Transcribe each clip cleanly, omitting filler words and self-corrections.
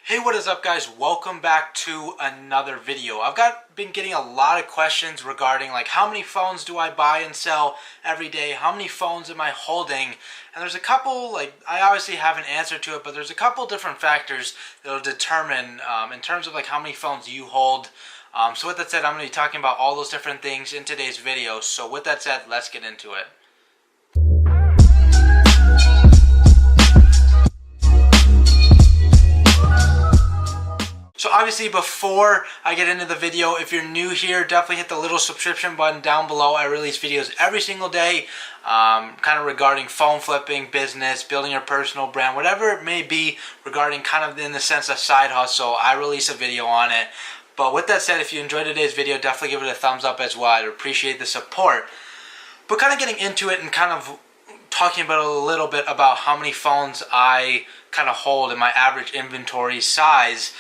Hey, what is up, guys? Welcome back to another video. Been getting a lot of questions regarding like how many phones do I buy and sell every day? How many phones am I holding? And there's a couple, like I obviously have an answer to it, but there's a couple different factors that will determine in terms of like how many phones you hold. So with that said, I'm going to be talking about all those different things in today's video. So with that said, let's get into it. So obviously before I get into the video, if you're new here, definitely hit the little subscription button down below. I release videos every single day kind of regarding phone flipping, business, building your personal brand, whatever it may be regarding kind of in the sense of side hustle. I release a video on it. But with that said, if you enjoyed today's video, definitely give it a thumbs up as well. I'd appreciate the support. But kind of getting into it and kind of talking about a little bit about how many phones I kind of hold in my average inventory size.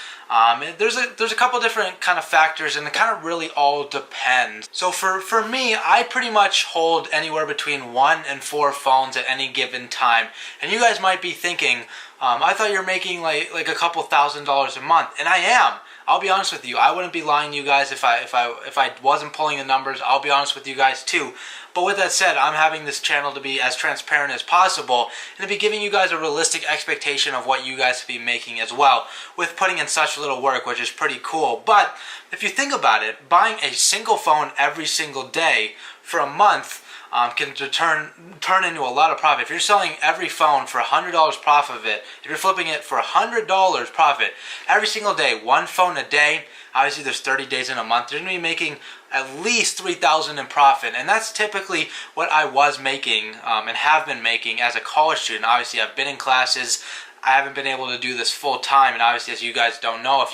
There's a couple different kind of factors, and it kind of really all depends. So for me, I pretty much hold anywhere between 1 and 4 phones at any given time. And you guys might be thinking, I thought you were making like a couple $1,000s a month, and I am. I'll be honest with you. I wouldn't be lying to you guys if I wasn't pulling the numbers. I'll be honest with you guys too. But with that said, I'm having this channel to be as transparent as possible and to be giving you guys a realistic expectation of what you guys will be making as well, with putting in such little work, which is pretty cool. But if you think about it, buying a single phone every single day for a month can turn into a lot of profit. If you're selling every phone for $100 profit of it, if you're flipping it for $100 profit every single day, one phone a day, obviously there's 30 days in a month, you're going to be making at least $3,000 in profit. And that's typically what I was making and have been making as a college student. Obviously I've been in classes. I haven't been able to do this full time, and obviously, as you guys don't know, if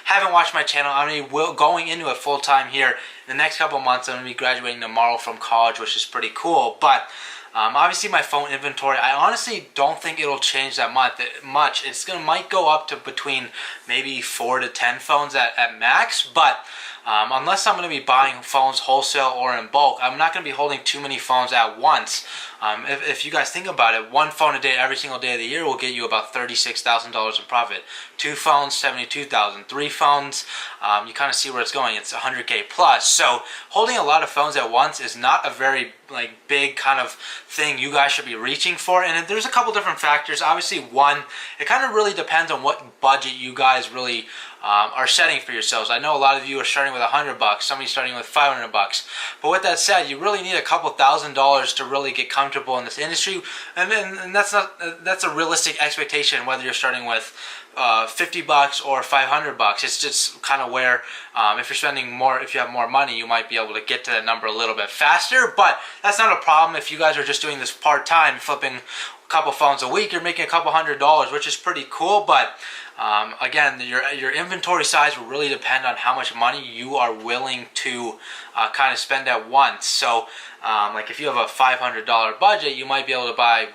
haven't watched my channel, I'm going into it full time here in the next couple months. I'm going to be graduating tomorrow from college, which is pretty cool. But obviously, my phone inventory, I honestly don't think it'll change that much. Might go up to between maybe 4 to 10 phones at max, but unless I'm going to be buying phones wholesale or in bulk, I'm not going to be holding too many phones at once. If you guys think about it, one phone a day every single day of the year will get you about $36,000 in profit. 2 phones, $72,000. 3 phones, you kind of see where it's going. It's $100K plus. So holding a lot of phones at once is not a very big kind of thing you guys should be reaching for. And there's a couple different factors. Obviously, one, it kind of really depends on what budget you guys really are setting for yourselves. I know a lot of you are starting with $100, somebody's starting with $500. But with that said, you really need a couple $1,000s to really get comfortable in this industry, and that's a realistic expectation whether you're starting with $50 or $500. It's just kind of where if you're spending more, if you have more money, you might be able to get to that number a little bit faster. But that's not a problem if you guys are just doing this part-time, flipping a couple phones a week. You're making a couple $100s, which is pretty cool. But again, your inventory size will really depend on how much money you are willing to kind of spend at once. So like if you have a $500 budget, you might be able to buy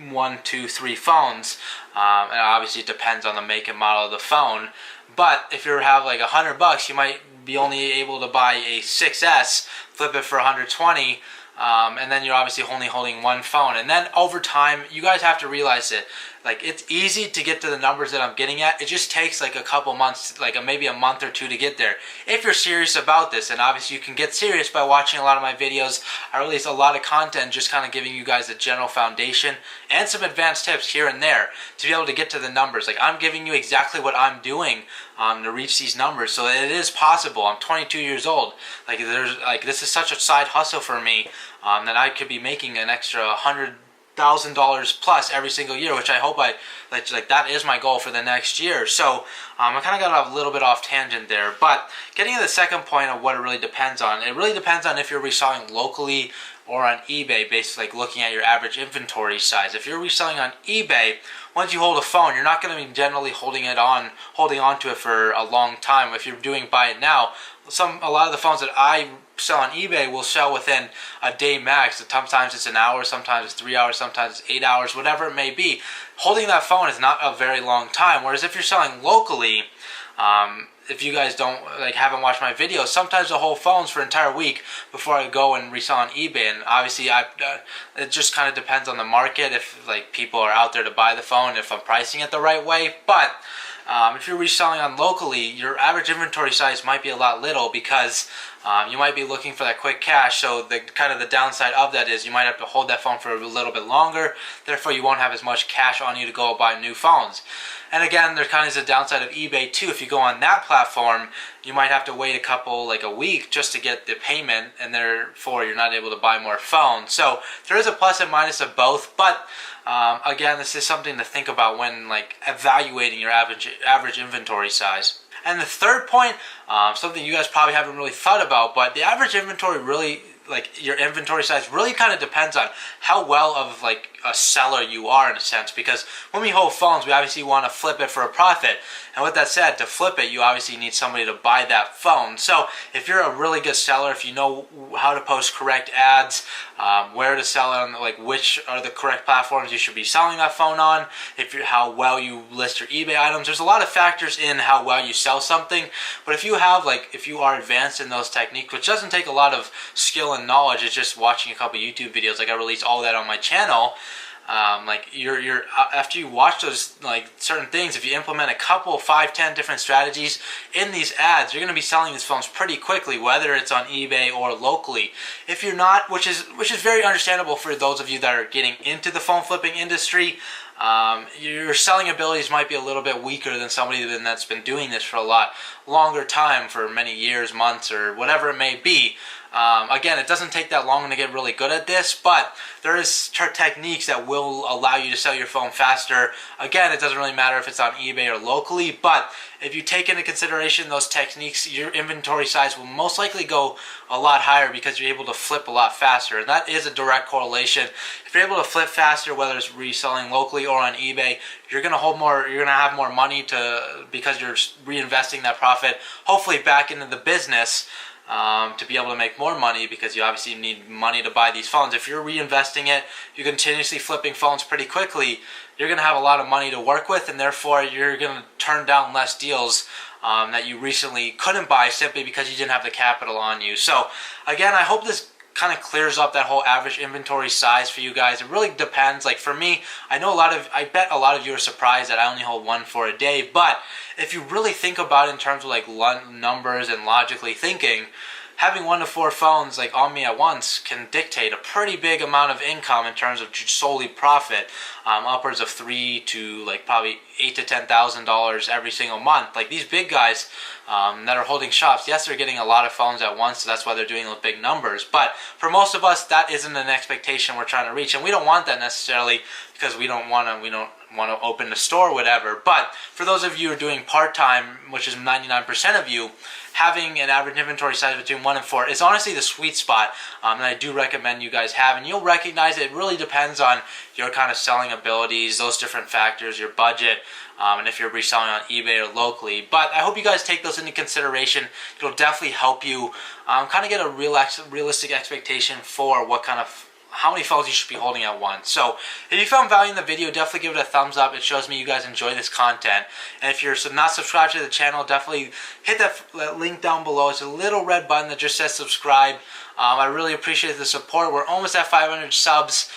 1, 2, 3 phones, and obviously it depends on the make and model of the phone. But if you have like $100, you might be only able to buy a 6S, flip it for 120, and then you're obviously only holding one phone. And then over time, you guys have to realize it. Like, it's easy to get to the numbers that I'm getting at. It just takes like a couple months, maybe a month or 2 to get there. If you're serious about this, and obviously you can get serious by watching a lot of my videos. I release a lot of content just kind of giving you guys a general foundation and some advanced tips here and there to be able to get to the numbers. Like, I'm giving you exactly what I'm doing to reach these numbers. So it is possible. I'm 22 years old. This is such a side hustle for me that I could be making an extra $100,000 plus every single year, which I hope that is my goal for the next year. So I kind of got a little bit off tangent there, but getting to the second point of what it really depends on, it really depends on if you're reselling locally or on eBay, basically looking at your average inventory size. If you're reselling on eBay, once you hold a phone, you're not going to be generally holding on to it for a long time. If you're doing buy it now, a lot of the phones that I sell on eBay will sell within a day max. Sometimes it's an hour, sometimes it's 3 hours, sometimes it's 8 hours, whatever it may be. Holding that phone is not a very long time. Whereas if you're selling locally, if you guys haven't watched my videos, sometimes I'll hold phones for an entire week before I go and resell on eBay. And obviously, it just kind of depends on the market, if people are out there to buy the phone, if I'm pricing it the right way. But if you're reselling on locally, your average inventory size might be a lot little because you might be looking for that quick cash. So the kind of the downside of that is you might have to hold that phone for a little bit longer. Therefore, you won't have as much cash on you to go buy new phones. And again, there kind of is a downside of eBay too. If you go on that platform, you might have to wait a week just to get the payment, and therefore you're not able to buy more phones. So there is a plus and minus of both, but again, this is something to think about when evaluating your average inventory size. And the third point, something you guys probably haven't really thought about, but the average inventory really, your inventory size really kind of depends on how well of a seller you are in a sense, because when we hold phones, we obviously want to flip it for a profit. And with that said, to flip it, you obviously need somebody to buy that phone. So if you're a really good seller, if you know how to post correct ads, where to sell it on, which are the correct platforms you should be selling that phone on, how well you list your eBay items, there's a lot of factors in how well you sell something. But if you have if you are advanced in those techniques, which doesn't take a lot of skill and knowledge, it's just watching a couple YouTube videos. I release all that on my channel. You're after you watch those certain things, if you implement a couple 5-10 different strategies in these ads, you're going to be selling these phones pretty quickly, whether it's on eBay or locally. If you're not, which is very understandable for those of you that are getting into the phone flipping industry, your selling abilities might be a little bit weaker than somebody that's been doing this for a lot longer time, for many years, months, or whatever it may be. Again, it doesn't take that long to get really good at this, but there is techniques that will allow you to sell your phone faster. Again, it doesn't really matter if it's on eBay or locally, but if you take into consideration those techniques, your inventory size will most likely go a lot higher because you're able to flip a lot faster. And that is a direct correlation. If you're able to flip faster, whether it's reselling locally or on eBay, you're going to hold more, you're going to have more money because you're reinvesting that profit, hopefully back into the business. To be able to make more money, because you obviously need money to buy these phones. If you're reinvesting it, you're continuously flipping phones pretty quickly, you're going to have a lot of money to work with, and therefore you're going to turn down less deals that you recently couldn't buy simply because you didn't have the capital on you. So again, I hope this kind of clears up that whole average inventory size for you guys. It really depends. For me, I bet a lot of you are surprised that I only hold one for a day, but if you really think about it in terms of numbers and logically thinking, having 1 to 4 phones on me at once can dictate a pretty big amount of income in terms of solely profit, upwards of $3,000 to probably $8,000 to $10,000 every single month. These big guys that are holding shops, yes, they're getting a lot of phones at once, so that's why they're doing those big numbers. But for most of us, that isn't an expectation we're trying to reach, and we don't want that necessarily because we don't want to open the store or whatever. But for those of you who are doing part-time, which is 99% of you, having an average inventory size between 1 and 4 is honestly the sweet spot, and I do recommend you guys have. And you'll recognize it really depends on your kind of selling abilities, those different factors, your budget, and if you're reselling on eBay or locally. But I hope you guys take those into consideration. It'll definitely help you kind of get a realistic expectation for how many phones you should be holding at once. So if you found value in the video, definitely give it a thumbs up. It shows me you guys enjoy this content. And if you're not subscribed to the channel, definitely hit that link down below. It's a little red button that just says subscribe. I really appreciate the support. We're almost at 500 subs.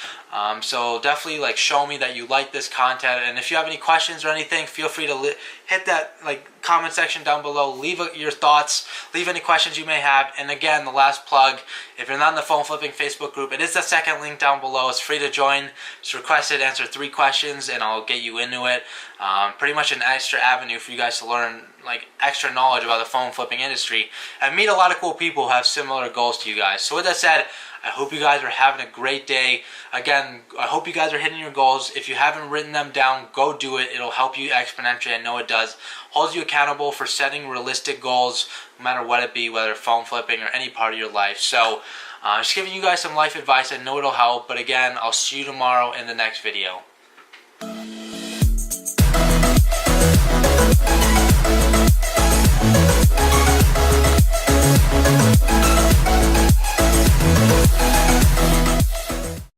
So definitely show me that you like this content, and if you have any questions or anything, feel free to hit that comment section down below. Leave your thoughts, leave any questions you may have. And again, the last plug, if you're not in the phone flipping Facebook group, it is the second link down below. It's free to join. Just request it, answer 3 questions, and I'll get you into it. Pretty much an extra avenue for you guys to learn extra knowledge about the phone flipping industry and meet a lot of cool people who have similar goals to you guys. So with that said, I hope you guys are having a great day. Again, I hope you guys are hitting your goals. If you haven't written them down, go do it. It'll help you exponentially. I know it does. Holds you accountable for setting realistic goals, no matter what it be, whether phone flipping or any part of your life. So, just giving you guys some life advice. I know it'll help. But again, I'll see you tomorrow in the next video.